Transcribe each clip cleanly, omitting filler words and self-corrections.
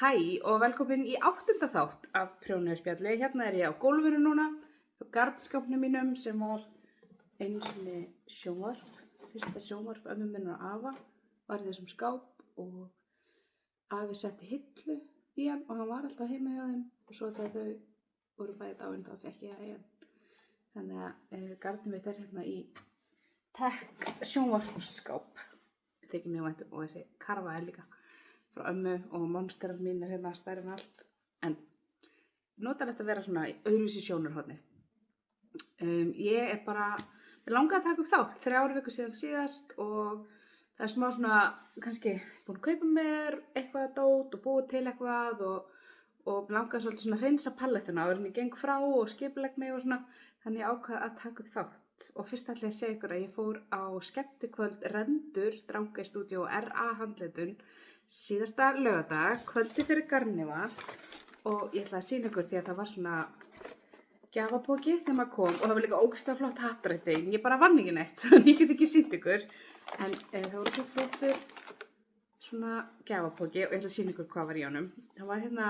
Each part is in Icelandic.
Hæ og velkomin í 8. þátt af Prjónuspjalli. Hérna er ég á gólfinu núna, á gardskápnum mínum sem var einu sinni sjónvarp. Fyrsta sjónvarp ömmu minnar og afa var í þessum skáp og afi setti hillu í hann og hann var alltaf heima hjá þeim og svo þegar þau voru bæði dáin þá fekk ég það í hann. Þannig að gardinn mitt er hérna í Tech sjónvarpsskáp. Þetta ekki mjög vænt og þessi karfa er líka frá ömmu og monsterar mín er hérna stærri en allt. En notalegt að vera svona í öðruvísi sjónarhorni. Ég er bara, mér langaði að taka upp þá 3 vikur síðan síðast og það er smá svona, kannski búin að kaupa mér eitthvað dót og búið til eitthvað og mér langaði svolítið svona að hreinsa pallettuna áður en ég geng frá og skipulegg mig og svona. Þannig ég ákvað að taka upp þátt og fyrst ætla ég að segja ykkur að ég fór á skemmtikvöld Rendur, Drangey Studio og RA handletun síðasta laugardag, kvöldi fyrir Garniva og ég ætla að sýna ykkur því að það var svona gjafapoki þegar maður kom og það var líka ógeðslega flott happdrætti. Ég bara vann ekki neitt, þannig ég get ekki sýnt ykkur. En það voru svo flottur svona gjafapoki og ég ætla að sýna ykkur hvað var í honum. Það var hérna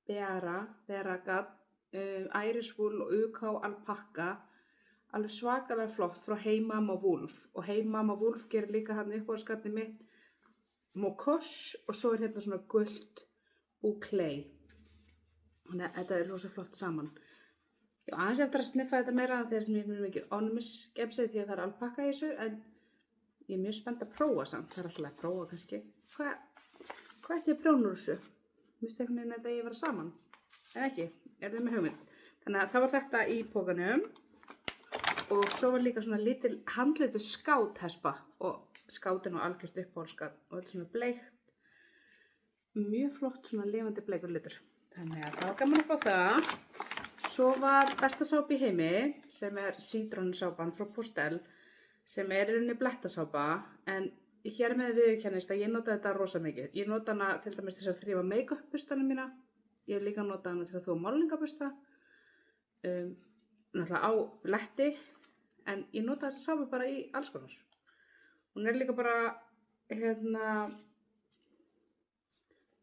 Beragat, Irish Wool og UK Alpaka. Alveg svakalega flott frá Hey Mama Wolf og Hey Mama Wolf gerir líka hann uppáhaldsgarnið mitt Mokosh og svo er hérna svona gult bouclé. Þannig að þetta er rosa flott saman. Ég á aðeins eftir að sniffa þetta meira þegar sem ég er mikið ónumisskepsið því að það er alpakka í þessu en ég er mjög spennt að prófa samt. Það er alltaf að prófa kannski. Hvað ætti ég að prjóna úr þessu? Minnst einhvern veginn að ég vera saman. En ekki, er það með hugmynd. Þannig að það var þetta í pokanum. Og svo var líka svona lítil handleitu skátthespa og skátin var algjört uppáhaldsgat og þetta er svona bleikt, mjög flott svona lifandi bleikur litur. Þannig að það var gaman að fá það. Svo var besta sápa í heimi sem er sítrónusápan frá Postel sem er í rauninni blettasápa en hér með viðurkennist að ég nota þetta rosa mikið. Ég nota hana til dæmis til að þrífa make-up burstana mína. Ég hef líka notað hana til að þvo málningabursta. Náttúrulega á letti. En ég nota þessa sápu bara í alls konar. Hún er líka bara,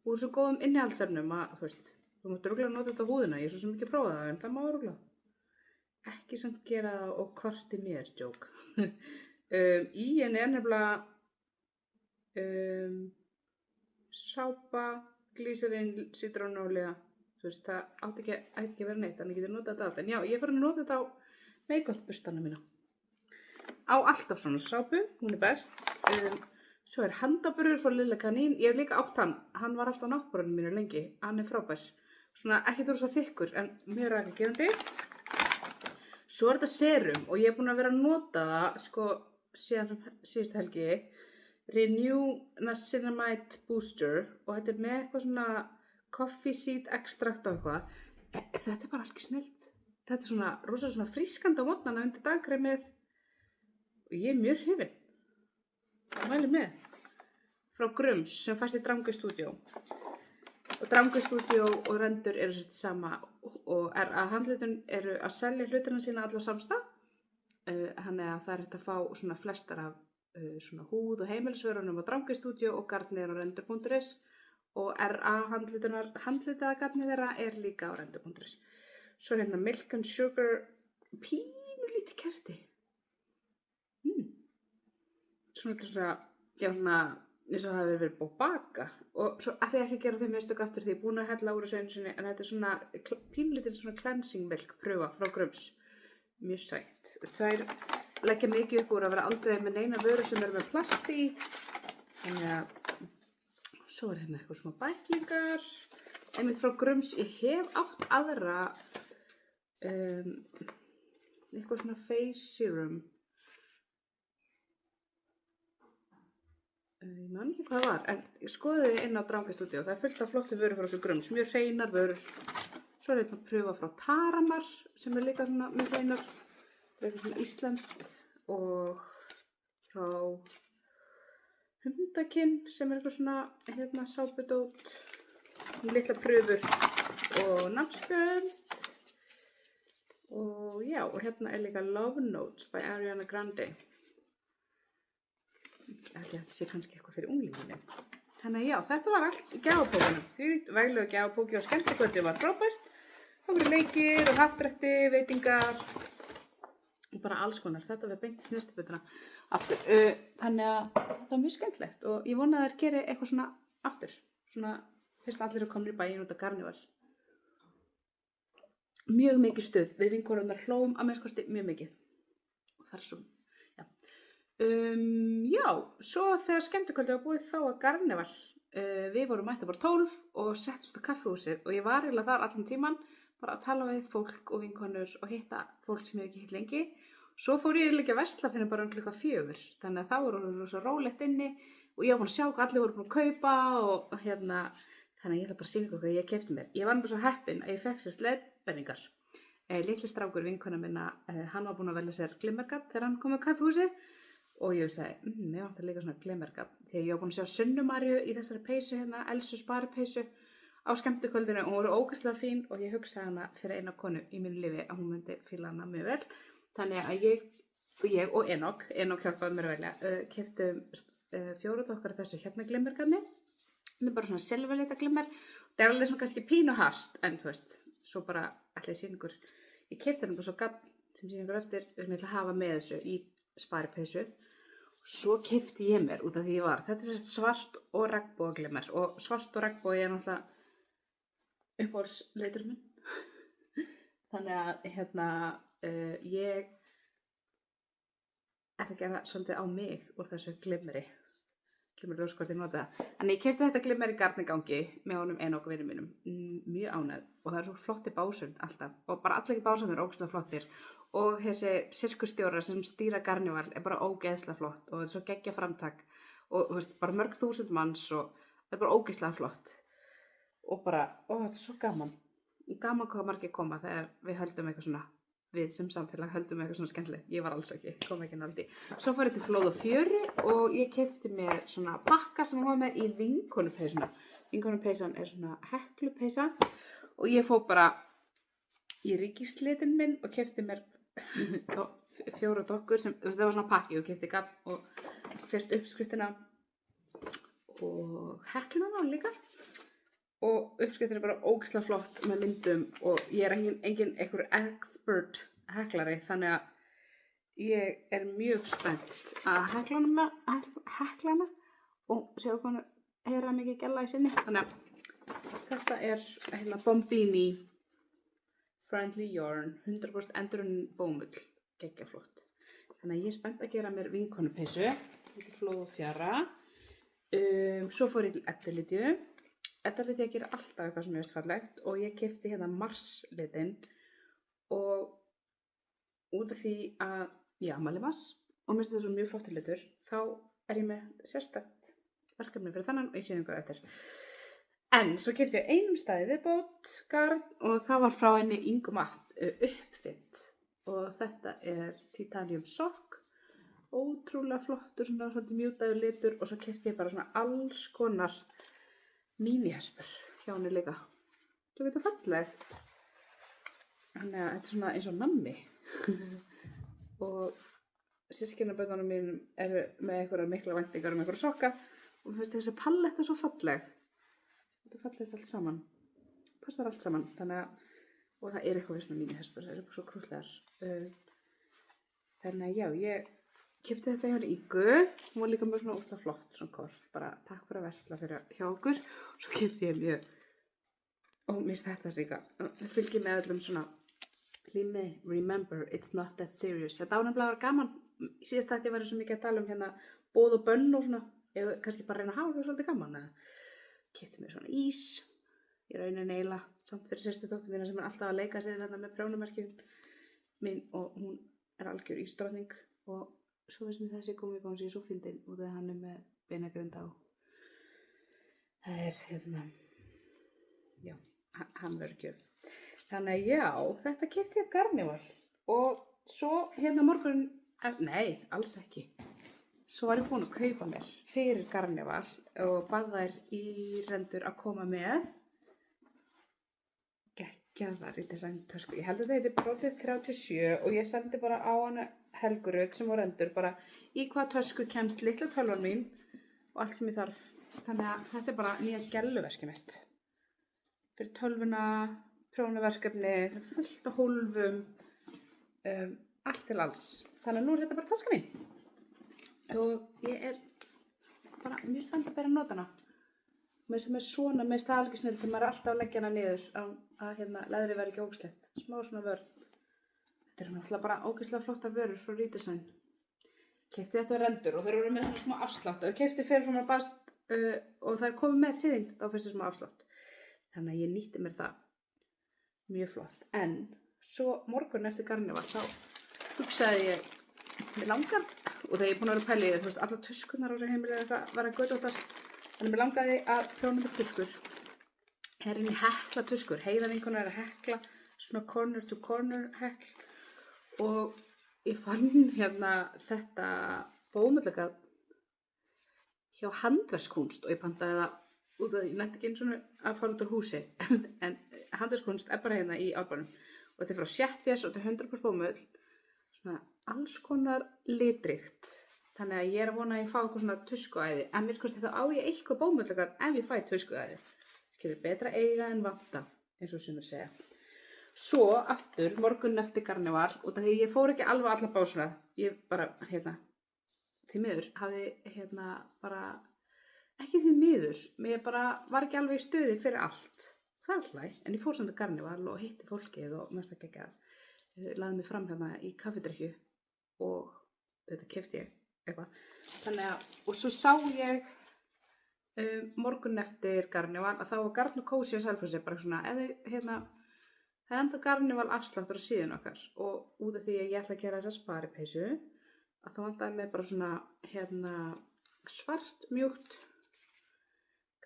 úr svo góðum innihaldsefnum að, þú veist, þú mátt örugglega nota þetta á húðina. Ég er svo sem ekki að prófa það, en það má örugglega. Ekki samt gera það og kvarti mér, joke. Í henni er nefnilega sápa, glýserín, sítrónuolía. Þú veist, það átti ekki að vera neitt, þannig getur notað þetta allt. En já, ég fór að nota þetta á make-up burstana mína. Á alltaf svona sápu, hún er best. Svo er handaburður frá Lille Kanín. Ég hef líka átt hann. Hann var alltaf á náttborðinu mínu lengi. Hann er frábær. Svona ekkert úr svo þykkur en mjög rækagefandi. Svo er þetta serum og ég er búin að vera að nota það sko síðan síðustu helgi. Renew Niacinamide Booster og þetta er með eitthvað svona coffee seed extract og eitthvað. Þetta er bara algjör snilld. Þetta er svona rosa svona frískandi á morgnana undir dagkremið og ég er mjög hrifin. Það mæli með. Frá Grums sem fæst í Drangey Studio. Og Drangey Studio og Rendur eru sérst sama og RA handletun eru að selja hlutina sína alla samstað. Þannig að það er hægt að fá svona flestar af svona húð og heimilisvörunum á Drangey Studio og garnir á rendur.is og RA handlitaða garnir þeirra er líka á rendur.is. Svo er hérna Milk and Sugar, pínu lítið kerti. Svona, já svona, eins og það hefur verið búið að baka. Og svo ætla ég ekki að gera þau mistök aftur því ég er búin að hella úr þessu einu sinni, en þetta er svona pínu lítið svona cleansing milk pröfa frá Grums. Mjög sætt. Þær leggja mikið upp úr að vera aldrei með neina vöru sem er með plast í. Þannig að, svo er hérna eitthvað smá bæklingar. Einmitt frá Grums, ég hef átt aðra eitthvað svona face serum. Ég man ekki hvað það var, en ég skoði þið inn á Drangey Studio. Það er fullt af flottu vörur frá þessu Grums, mjög hreinar vörur. Svo er þetta að pröfa frá Taramar sem er líka svona mjög hreinar. Það er eitthvað svona íslenskt og frá Hundakinn sem er eitthvað svona sápudót. Litla pröfur og nafnspjöld og já, og hérna er líka Love Notes by Ariana Grande. Þetta sé kannski eitthvað fyrir unglinginu. Þannig að já, þetta var allt í gjafapókunum. Því veglegu gjafapóki og skemmtikvöldi var frábært. Það voru leikir og happdrætti, veitingar og bara alls konar. Þetta var beint í snyrtibötuna aftur. Þannig að þetta var mjög skemmtilegt og ég vona að þær geri eitthvað svona aftur. Svona fyrst allir eru komnir í bæinn út af karneval. Mjög mikið stuð. Við vinkonurnar hlóum að minnst mjög mikið. Og það svo, já. Já, svo þegar skemmtikvöldi var búið þá að karneval. Við vorum mættar bara 12 og settust á kaffihúsið og ég var eiginlega þar allan tíman bara að tala við fólk og vinkonur og hitta fólk sem ég hef ekki hitt lengi. Svo fór ég eiginlega að versla fyrir bara 4:00, þannig að þá voru svo rólegt inni og ég var búin að sjá hvað allir voru búin að kaupa og þannig að ég ætla bara að sýna ykkur hvað ég keypti mér. Ég var bara svo heppin að ég fekk sér leiðbeiningar. Litli strákur vinkona minna, hann var búin að velja sér glimmergat þegar hann kom á kaffihúsið og ég sagði, mér vantar líka svona glimmergat þegar ég var búin að sjá Sunnu Maríu í þessari peysu hérna, Elsu sparipeysu á skemmtikvöldinu og hún voru ógeðslega fín og ég hugsaði hana fyrir eina konu í mínu lífi að hún myndi fíla hana mjög vel. Þannig að ég og Enok hjálpaði mér að velja, keyptum 4 okkar þessu hérna glimmergatni. Með bara svona silfurlita glimmer. Það er alveg svona kannski pínu hart, en þú veist, svo bara ætla ég sýna ykkur. Ég keypti hérna bara svo gadd sem sýna ykkur eftir sem ég ætla að hafa með þessu í sparipeysu. Svo keypti ég mér út af því þetta er svart og regnboga glimmer og svart og regnbogi er náttúrulega uppáhaldslitur minn. Þannig að ég ætla að gera svolítið á mig úr þessu glimmeri. Glimmeri hvort ég nota það. En ég keypti þetta glimmer í garnigangi með honum Enok og vinum mínum. Mjög ánægð og það er svo flotti básund alltaf. Og bara allir básund eru ógeðslega flottir. Og þessi sirkusstjórar sem stýra karneval er bara ógeðslega flott og þetta er svo geggja framtak. Og þú veist, bara mörg þúsund manns og það er bara ógeðslega flott. Og bara, þetta er svo gaman. Gaman hvað margir koma þegar við höldum eitthvað svona. Við sem samfélag höldum eitthvað svona skemmtilegt. Ég var alls ekki, kom ekki náldi. Svo fór ég til Flóð og Fjöru og ég keypti mér svona pakka sem hún var með í vinkonupeysuna. Vinkonupeysan er svona heklupeysa og ég fór bara í ríkislitin minn og keypti mér 4 dokkur sem, það var svona pakki og keypti gabb og fyrst uppskriftina og hekluna líka. Og uppskriftin er bara ógeðslega flott með myndum og ég er engin einhver expert heklari þannig að ég er mjög spennt að heklana og sjá hvað hún heyra mikið gælla í sinni. Þannig að þetta er Bombini Friendly Yarn 100% endurunnin bómull, geggjaflott. Þannig að ég er spennt að gera mér vinkonupeysu, þetta er Flóð og Fjara. Svo fór ég til Edda-Lydíu. Edda-Lydía gerir alltaf eitthvað sem ég veist fallegt og ég keypti hérna Mars-litin og út af því að ég afmæli Mars og mér finnst þetta svo mjög flottur litur þá er ég með sérstakt verkefni fyrir þannan og ég sé ykkur eftir. En svo keypti ég einum staði viðbót garn og það var frá henni Ingu Matt Uppfit og þetta er titanium sokk, ótrúlega flottur svona svolítið mjútaður litur og svo keypti ég bara svona alls konar mínihespur hjá henni líka. Þú veit það fallegt. Þannig að þetta er svona eins og nammi. Og systkinabörnunum mínum eru með einhverjar mikla væntingar einhverja sokka og mér finnst þessi paletta svo falleg. Þetta er fallegt allt saman. Passar allt saman. Þannig að, og það er eitthvað við svona mínihespur. Það eru svo krútlegar. Þannig að já, ég keypti þetta hjá henni Ingu, hún var líka með svona óslega flott, svona kort, bara takk fyrir að versla fyrir hjá okkur. Svo keypti ég mjög, og mér finnst þetta líka, það fylgir með öllum svona lími, remember, it's not that serious. Þetta ánefnilega var gaman, í síðast þetta var svo mikið að tala hérna boð og bönn og svona, ég kannski bara reyna að hafa eitthvað svolítið gaman. Keypti mér svona ís, ég raunin eiginlega, samt fyrir sérstu dóttur mína sem er alltaf að leika sér hérna með prjónumerkjum mín og hún er algjör ísdrottning og svo veist mér þessi komið bánsi í svo fyndin og það hann er með benagrind á. Það er hérna, já, hamburgjöf. Þannig að já, þetta keypti ég karneval og svo hérna morgun, nei, alls ekki. Svo var ég búin að kaupa mér fyrir karneval og bað þær Írendur að koma með. Geggjaðar í designtösku. Ég held að þetta er brotið 37 og ég sendi bara á hana Helgurud sem var Rendur bara í hvaða tösku kemst litla tölvan mín og allt sem ég þarf Þannig að þetta bara nýja gelluverkið mitt. Fyrir tölvuna, prjónaverkefni, það fullt af hólfum, allt til alls. Þannig að nú þetta bara taska mín. Og ég bara mjög spennt að bera nota hana. Með sem svona, með algjör snill, þegar maður alltaf að leggja hana niður að leðrið verði ekki ógeðslegt. Smá svona vörn. Þetta náttúrulega bara ógeðslega flottar vörur frá Redesign. Keypti þetta rendur og þeir eru með svona smá afslátt. Ef keypti fyrir frá maður bast og það komið með til þín, þá fyrstu smá afslátt. Þannig að ég nýtti mér það. Mjög flott. En svo morgun eftir karneval þá hugsaði ég, mér langar, og þegar ég búin að vera pæli, þú veist, alla tuskurnar á þessu heimili það var að götóttar. Þannig mér langaði að prjóna með tuskur. Í hekla tuskur. Heiða vinkona að hekla, svona corner to corner hekl. Og ég fann þetta bómullega hjá handverkskunst og ég pantaði það út af, ég nætti ekki eins og að fara út úr húsi. En handverkskunst bara í Árbænum. Og þetta frá Sjeppjes og þetta 100% bómull. Svona alls konar litríkt. Þannig að ég að vona að ég fá eitthvað svona tuskuæði. En mér skoðst þetta á ég eitthvað bómullega ef ég fæ tuskuæði. Skilur betra eiga en vanta, eins og sumir segja. Svo aftur, morgun eftir karneval, út af því ég fór ekki alveg alla básuna. Ég bara, því miður, hafði bara, ekki því miður, mér bara var ekki alveg í stuði fyrir allt. Það alltaf, en ég fór samt til karneval og hitti fólkið og mest ekki ekki að. Laði mig fram í kaffidrykkju og þetta keypti ég. Eitthvað. Þannig að, og svo sá ég morgun eftir karneval að þá var Garn og Kósi á Selfossi bara svona, það ennþá karneval afsláttur á síðan okkar og út af því að ég ætla að gera þessa sparipeysu að þá vantaði mig bara svona svart mjúkt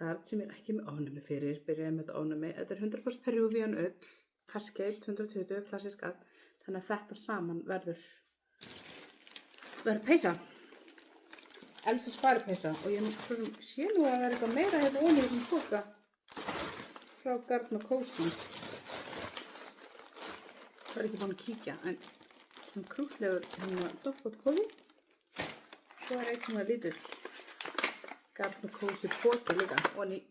gard sem er ekki með ofnæmi fyrir, byrjaði með þetta ofnæmi, þetta er 100% Peruvian ull, Cascade 120, klassisk gard, þannig að þetta saman verður peysa. Elsa sparipeysa og ég sé nú að það er eitthvað meira hérna ofan í þessum poka frá Garn og Kósi. Það er ekki búin að kíkja en svona krútlegur doppot kóli. Svo er eitt svona lítill Garn og Kósi poki líka ofan í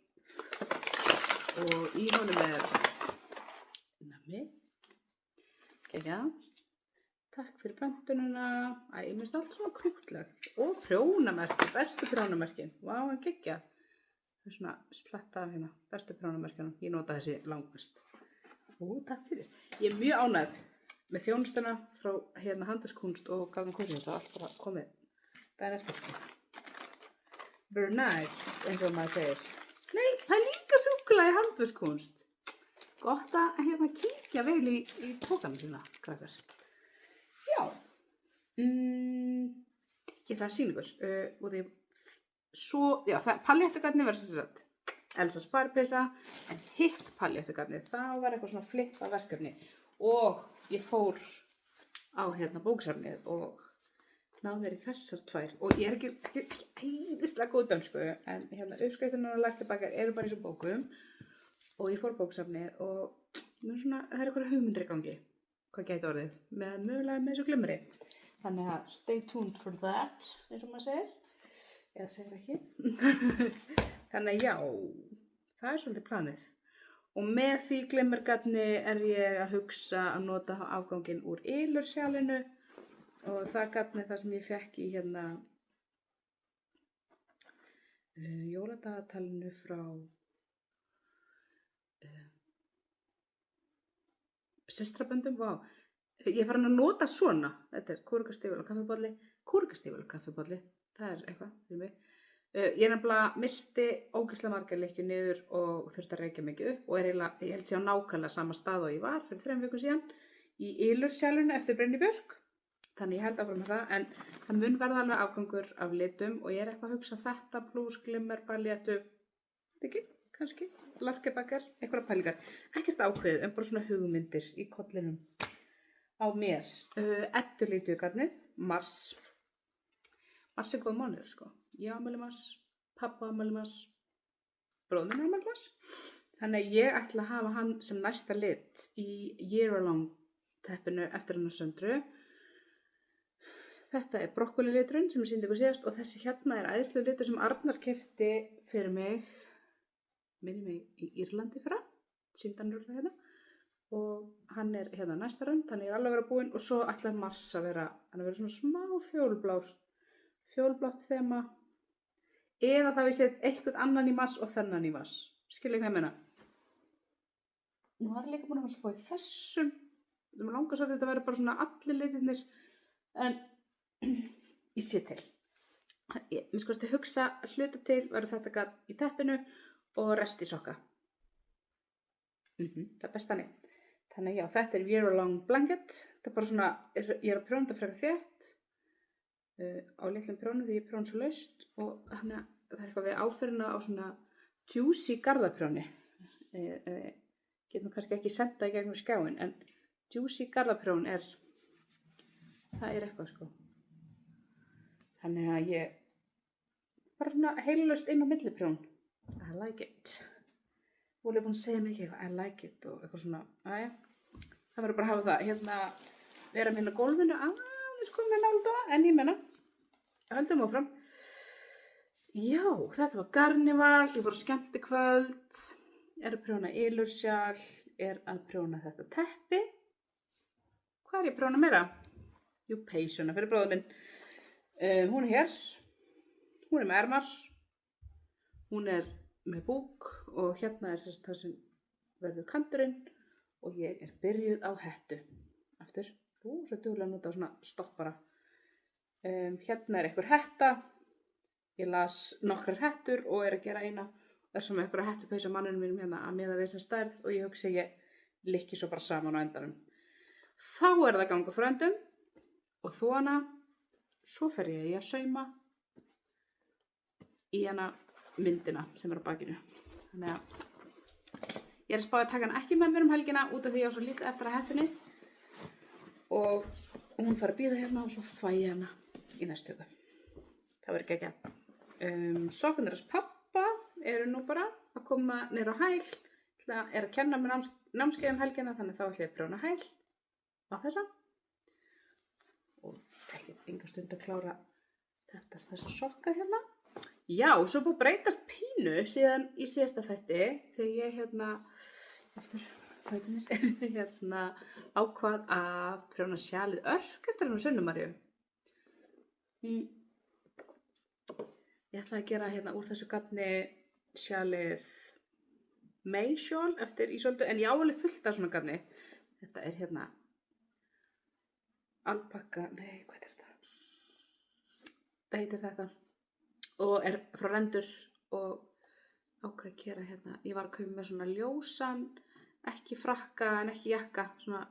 og í honum er nammi. Kekja. Takk fyrir pöntununa. Ég minnst allt svona krútlegt. Og prjónamerki, bestu prjónamerkin. Vá, hann geggja. Það er svona sletta af bestu prjónamerkjunum. Ég nota þessi langmest. Takk fyrir. Ég er mjög ánægð með þjónustuna frá handverkskunst og Garn og Kósi. Þetta var allt bara komið daginn eftir sko. Very nice, eins og maður segir. Nei, það er líka súkkulaði handverkskunst. Gott að kíkja vel í pókana sína, krakkar. Já, ég ætla að sýna ykkur og því svo, já, paljettugarnið verður sem sagt Elsa sparipeysa en hitt paljettugarnið, það var eitthvað svona flippa verkefni og ég fór á bóksafnið og náði þér í þessar tvær og ég er ekki æðislega góð dönsku en uppskriftirnar og lækjabækjar eru bara í þessum bókum og ég fór á bóksafnið og það er eitthvað hugmyndir í gangi. Hvað gæti orðið? Mögulega með þessu glimri. Þannig að stay tuned for that, eins og maður segir. Eða segir ekki. Þannig að já, það er svolítið planið. Og með því glimmergarni er ég að hugsa að nota afganginn úr ylurskjalinu og það garni það sem ég fekk í jóladagatalinu frá systraböndum, vá. Ég er farin að nota svona. Þetta er kúrekastífur og kaffibolli. Kúrekastífur og kaffibolli. Það er eitthvað fyrir mig. Ég nefnilega misti ógeðslega margar lykkjur niður og þurfti að reykja mikið upp og er eiginlega, ég held sé á nákvæmlega sama stað og ég var fyrir 3 vikum síðan í ylurskjalinu eftir Brennibjörg. Þannig ég held áfram með það en það mun verða alveg afgangur af litum og ég er eitthvað að hugsa þetta pluss glimmer, paljettu, ekki? Kannski, larkebakar, einhverja pælingar. Ekkert ákveðið, en bara svona hugmyndir í kollinum á mér. Eddulítjugarnið, mars. Mars er góð mánuður, sko. Ég afmæli mars, pabba afmæli mars, bróðir minn afmæli mars. Þannig að ég ætla að hafa hann sem næsta lit í year-long teppinu eftir hennar Söndru. Þetta er brokkoli liturinn sem ég sýndi ykkur síðast og þessi hérna er æðislegur litur sem Arnar keypti fyrir mig, minni mig í Írlandi fyrra, sýndi hann rúglega hérna og hann er hérna næsta rönd, hann er alveg að vera búinn og svo ætlar Mars að vera, hann að vera svona smá fjólblátt þema eða það við set eitthvað annan í Mars og þennan í Mars, skilja hvað ég meina. Nú var ég líka búin að vera að spá í þessum, það mér langar svo að þetta væri bara svona allir litirnir en ég sé til. Mér skoðast að hugsa að hluta til verður þetta gat í teppinu og rest í sokka. Það er best þannig. Þannig já, þetta er Year Long Blanket. Þetta er bara svona, ég er að prjóna þetta frekar þétt á litlum prjónum því ég prjón svo laust og þannig að það er eitthvað við áferðina á svona juicy garðaprjóni. Getum kannski ekki senda í gegnum skjáin en juicy garðaprjón það er eitthvað sko. Þannig að ég bara svona heilulaust inn á milliprjón. I like it. Og ég er búin að segja mikið eitthvað I like it og eitthvað svona, aðja. Það verður bara að hafa það. Hérna, vera með hérna gólfinu aðeins komið með náld og en ég menna. Höldum áfram. Já, þetta var Garnival, ég fór á skemmtikvöld, er að prjóna ylursjal, er að prjóna þetta teppi. Hvað er ég að prjóna meira? Jú, peysuna fyrir bróður minn. Hún er hér, hún er með ermar, hún er með búk og hérna er það sem verður kanturinn og ég er byrjuð á hettu. Aftur, svo duglega að nota svona stoppara. Hérna er einhver hetta, ég las nokkrar hettur og er að gera eina. Það er svona einhverja hettupeysa manninu mínum hérna að miða við þessa stærð og ég hugsi ég likki svo bara saman á endanum. Þá er það ganga frá endum og þóna, svo fer ég í að sauma í hana myndina sem er á bakinu. Þannig að ég er að spá að taka hana ekki með mér helgina út af því ég á svo lítið eftir að hettunni og hún fara að bíða hérna og svo þvæ ég hana í næstu viku. Það verður geggjað. Sokkarnir hans pabba eru nú bara að koma niður á hæl. Það er að kenna með námskeið helgina þannig þá ætla ég að prjóna hæl á þessa. Og ekki enga stund að klára þessa sokka hérna. Já, svo búið breytast pínu síðan í síðasta þætti þegar ég aftur fætinir, ákvað að prjóna sjalið örk eftir hennar Sunnu Maríu. Ég ætlaði að gera úr þessu gatni sjalið Meysjól eftir Ísöldu, en ég á alveg fullt af svona gatni. Þetta er alpakka, nei, hvað er þetta? Það heitir þetta. Og er frá Rendur og ákvað að gera ég var að kaupa með svona ljósan, ekki frakka en ekki jakka, svona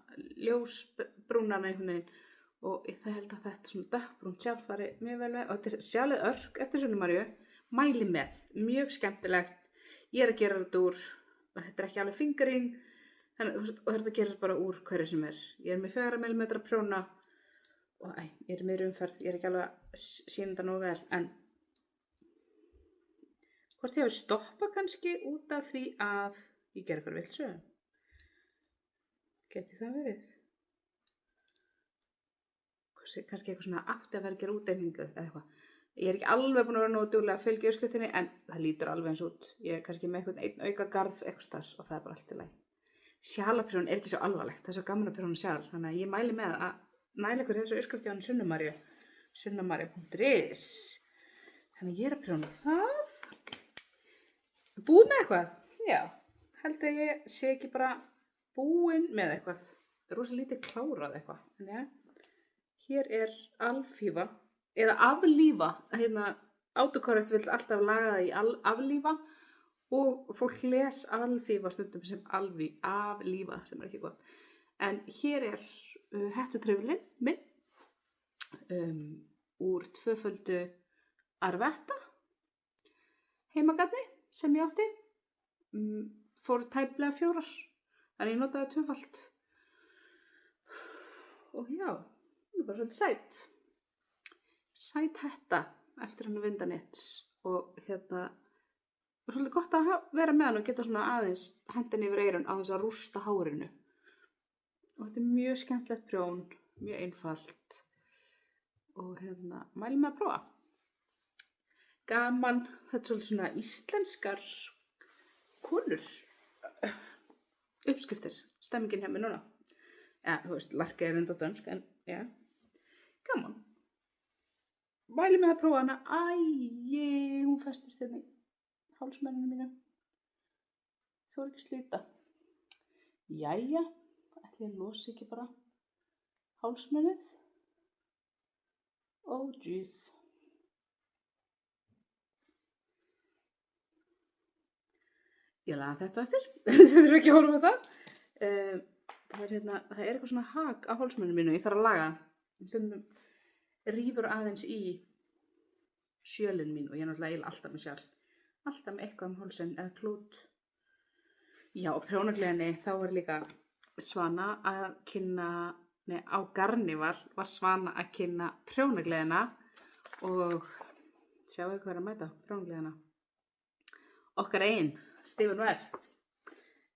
ljósbrúnan einhvern veginn og það held að þetta svona dökkbrúnt sjálf fari mjög vel með og þetta er sjalið örk eftir Sunnu Maríu, mæli með, mjög skemmtilegt, ég er að gera þetta úr, og þetta er ekki alveg fingering og þetta gerir bara úr hverju sem er, ég er með 4 mm prjóna og ég er meiri umferð, ég er ekki alveg að sýna þetta nógu vel en hvort ég hafi stoppað kannski út af því að ég ger eitthvað vilt sögum. Geti það verið? Kannski eitthvað svona átti að vera að gera útdeimingu eða eitthvað. Ég er ekki alveg búin að vera nógu duglega að fylgja uppskriftinni en það lítur alveg eins út. Ég er kannski með einn auka garð eitthvað starf og það er bara allt í lagi. Sjalaprjón er ekki svo alvarlegt, það er svo gaman að prjóna sjal. Þannig að ég mæli með að næla ykkur þessu uppskrift hjá Sunnu Maríu. sunnumaria.is. Þannig að ég er að prjóna það. Búin með eitthvað? Já, held að ég sé ekki bara búin með eitthvað. Það er rosa lítið klárað eitthvað. En ja, hér er alfífa, eða aflífa. Autokorrekt vill alltaf laga það í aflífa og fólk les alfífa stundum sem aflífa, sem er ekki gott. En hér er hettutrefilinn minn úr 2-földu Arvetta heimagatni sem ég átti. Fór tæplega 4, þannig ég notaði 2-falt. Og já, hún er bara svolítið sæt. Sæt hetta eftir hennar Vindanets og og svolítið gott að vera með hann og geta svona aðeins hendin yfir eyrun á þess að rústa hárinu. Og þetta er mjög skemmtilegt prjón, mjög einfalt og mæli með að prófa. Gaman, þetta svolítið svona íslenskar konur uppskriftir, stemmingin hjá mér núna. Ja, þú veist, Larka enda dönsk, en ja, gaman. Mæli með að prófa hana. Æi, hún festist í hálsmenninu mínu. Þú ekki slíta. Jæja, ætli ég losi ekki bara hálsmennið. Oh jeez. Ég laga þetta eftir, þið þurfum ekki að horfa á það. Það er eitthvað svona hak á hálsmenninu mínu, ég þarf að laga. Stundum rífur aðeins í sjölinn mín og ég er náttúrulega alltaf með sjálf. Alltaf með eitthvað hálsinn eða klút. Já, og prjónagleðinni, þá var líka Svana að kynna, á Garnival var Svana að kynna prjónagleðina og sjáu hvað er að mæta prjónagleðina. Okkar eigin, Steven West.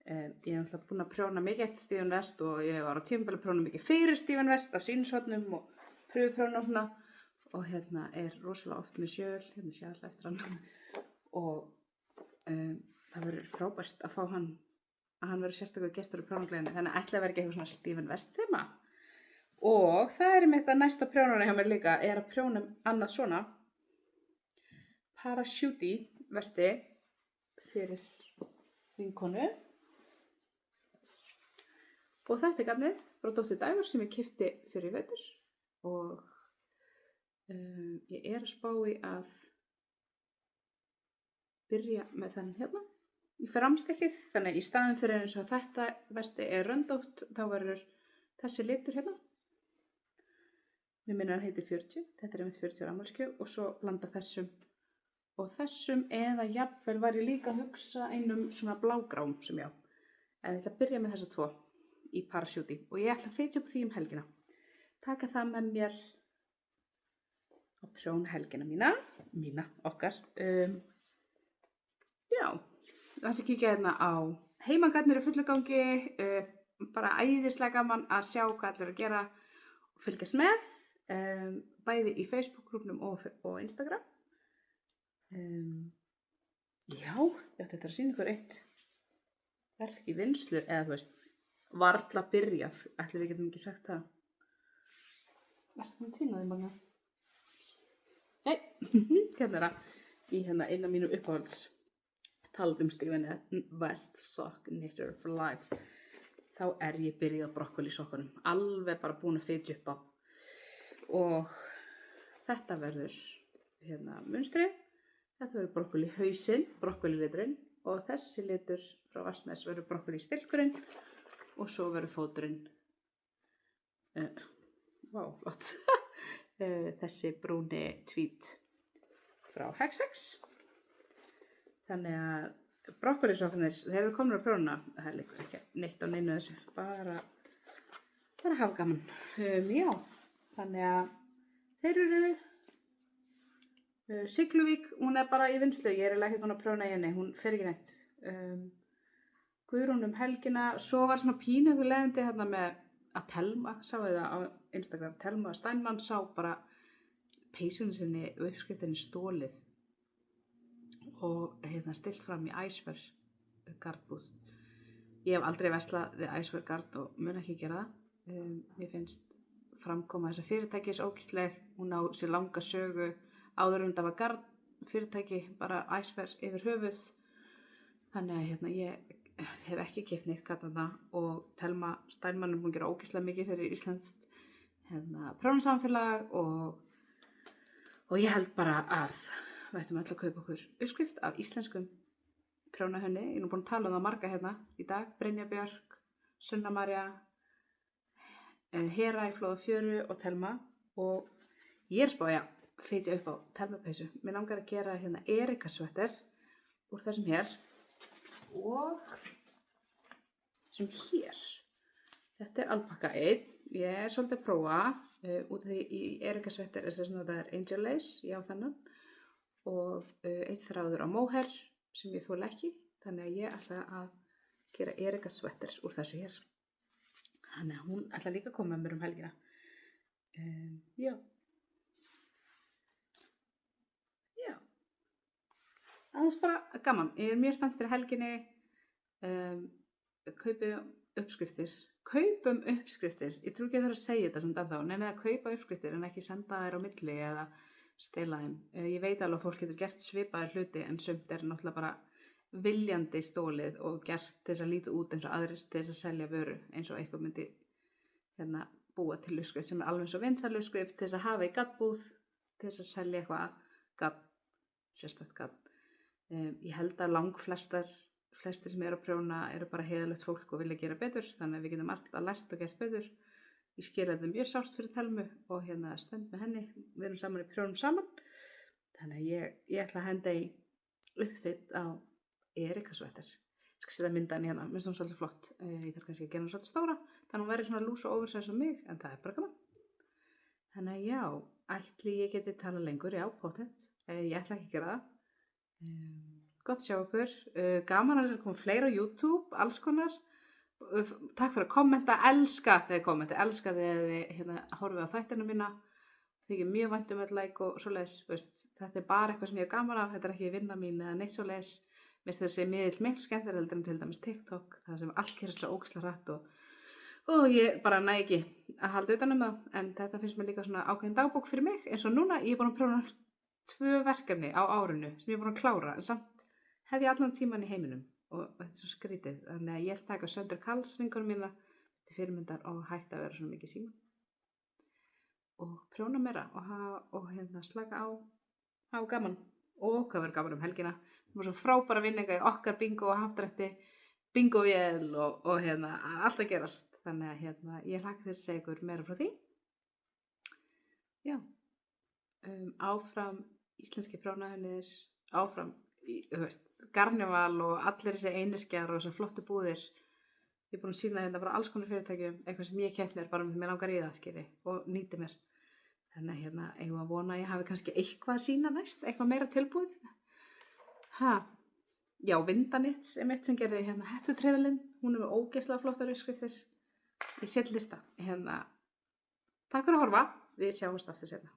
Ég er náttúrulega búin að prjóna mikið eftir Steven West og ég var á tímabili að prjóna mikið fyrir Steven West af sínshotnum og pröfuprjóna og svona. Og er rosalega oft með sjöl, sjálf eftir hann. Og það verður frábært að fá hann, að hann verður sérstakur gestur í prjónagleðinni. Þannig að ætla að vera ekki eitthvað svona Steven West þema. Og það er mitt að næsta prjónarni hjá mér líka er að prjóna annað svona parachute vesti fyrir vinkonu. Og þetta er garnið frá Dóttir Dævar sem ég keypti fyrir í vetur og ég er að spá í að byrja með þennan hérna í framstekkið, þannig að í staðinn fyrir eins og þetta vesti er röndótt þá verður þessi litur hérna. Mér minnir hann heitir 40, þetta er einmitt 40 ára afmælisgjöf og svo blanda þessum og þessum eða jafnvel var ég líka að hugsa einum svona blágrám sem já. En ég ætla að byrja með þessa tvo í parachute og ég ætla að fitja upp því helgina. Taka það með mér á prjónhelgina mína, okkar. Já, þannig að kíkja hérna á heimagarnir í fullu gangi, bara æðislega gaman að sjá hvað allir að gera og fylgjast með, bæði í Facebook-grúpnum og Instagram. Já, þetta er að sýna ykkur eitt verk í vinnslu, eða þú veist, varla byrjað, ætli við getum ekki sagt það. Verður það tínaði mange? Nei, hérna er það í eina mínu uppáhalds talað Steven West Sock Knitter for Life. Þá er ég byrjuð á brokkolisokkunum, alveg bara búin að fitja upp á. Og þetta verður munstri, þetta verður brokkoli hausinn, brokkoli liturinn og þessi litur frá Vastnes verður brokkoli stilkurinn og svo verður fóturinn, flott, þessi brúni tvít frá Hexex. Þannig að brokkolisokkarnir, þeir eru komnir að prjóna, það er líka ekki neitt á neinu þessu, bara hafa gaman. Já, þannig að þeir eru Sigluvík, hún er bara í vinnslu, ég er ekki búin að prjóna í henni, hún fer ekki neitt. Guðrún helgina, svo var svona pínugur leiðindi hérna með að Telma, sáu það á Instagram, Telma Steinmann sá bara peysunni sinni og uppskriftinni stólið og stilt fram í Æsver gardbúð. Ég hef aldrei verslað við Æsver gard og mun ekki gera það. Mér finnst framkoma þessa fyrirtækis ógeðsleg, hún á sér langa sögu áður en það var gard fyrirtæki, bara Æsver yfir höfuð. Þannig að ég hef ekki keypt neitt gatana og Telma Steinmann er búin að gera ógeðslega mikið fyrir íslenskt prjónasamfélag og ég held bara að við ættum öll að kaupa okkur uppskrift af íslenskum prjónahönni. Ég er nú búin að tala um það marga hérna í dag, Brynja Björk, Sunna María, Hera í Flóða Fjöru og Telma og ég er spáði að fitja upp á Telma-peysu. Mér langar að gera Erika sweater úr þessum hér og sem hér. Þetta er alpakka 1. Ég er svolítið að prófa út af því í Erika sweater þetta er Angel Lace, ég á þennan og eitt þráður á mohair sem ég þoli ekki, þannig að ég ætla að gera Erika sweater úr þessu hér. Þannig að hún ætla líka að koma með mér helgina. Já, annars bara gaman. Ég mjög spennt fyrir helginni. Kaupum uppskriftir. Ég trú ekki að það að segja þetta sem þá. Neina að kaupa uppskriftir en ekki senda þær á milli eða stela þeim. Ég veit alveg að fólk getur gert svipaðir hluti en sumt náttúrulega bara viljandi stólið og gert til þess að líta út eins og aðrir til þess að selja vöru eins og eitthvað myndi búa til uppskrift sem alveg eins og vinsæl uppskrift til þess að hafa í gaddbúð til þess að selja eitthvað gadd, sérstakt gadd. Ég held að flestir sem eru að prjóna eru bara heiðalegt fólk og vilja gera betur þannig að við getum alltaf lært og gert betur. Ég skil þetta mjög sárt fyrir Telmu og stend með henni. Við erum saman í prjónum saman. Þannig að ég ætla að henda í uppfit á Erika sweater. Ég skal setja mynda henni hérna. Mér finnst hún svolítið flott. Ég þarf kannski að gera hún svolítið stóra. Þannig að hún verði svona lús og oversize sem mig. En það bara gaman. Þannig að já, ætli ég geti tala lengur. Já, pottet. Ég ætla ekki að gera það. Gott sjá okkur. Gaman að það koma fleira á YouTube. Alls konar. Takk fyrir að kommenta, elska þegar þið kommenti, elska þegar þið horfið á þættina mína, þykir mjög vænt öll like og svoleiðis, þetta bara eitthvað sem ég gaman af, þetta ekki vinna mín eða neitt svoleiðis, mér finnst þessi miðill miklu skemmtilegri heldur en til dæmis TikTok, það sem allt gerist svo ógeðslega hratt og ég bara næ ekki að halda utan það, en þetta finnst mér líka svona ákveðin dagbók fyrir mig, eins og núna ég búin að prófa 2 verkefni á árinu sem ég búin að klára, en samt hef ég allan tíman í heiminum. Og þetta svo skrítið, þannig að ég ætla að taka Söndru Karls vinkonum mína til fyrirmyndar og hætta að vera svona mikið síma og prjóna meira og slaka á hafa gaman og hvað verður gaman helgina. Það var svo frábæra vinninga í okkar bingo og hapdrætti bingovél og allt að gerast, þannig að ég hlakka þess að segja ykkur meira frá því. Já, áfram íslenski prjónahönir, áfram Garnival og allir þessi einyrkjar og þessi flottu búðir. Ég er búin að sýna bara alls konar fyrirtækjum, eitthvað sem ég keypt mér bara með mér langar í það, skilji, og nýti mér. Þannig eigum að vona að ég hafi kannski eitthvað að sýna næst, eitthvað meira tilbúið. Já, Vindanits er mitt sem gerði hettutrefilinn, hún er með ógeðslega flottar uppskriftir. Ég set lista. Takk fyrir að horfa, við sjáumst aftur seinna.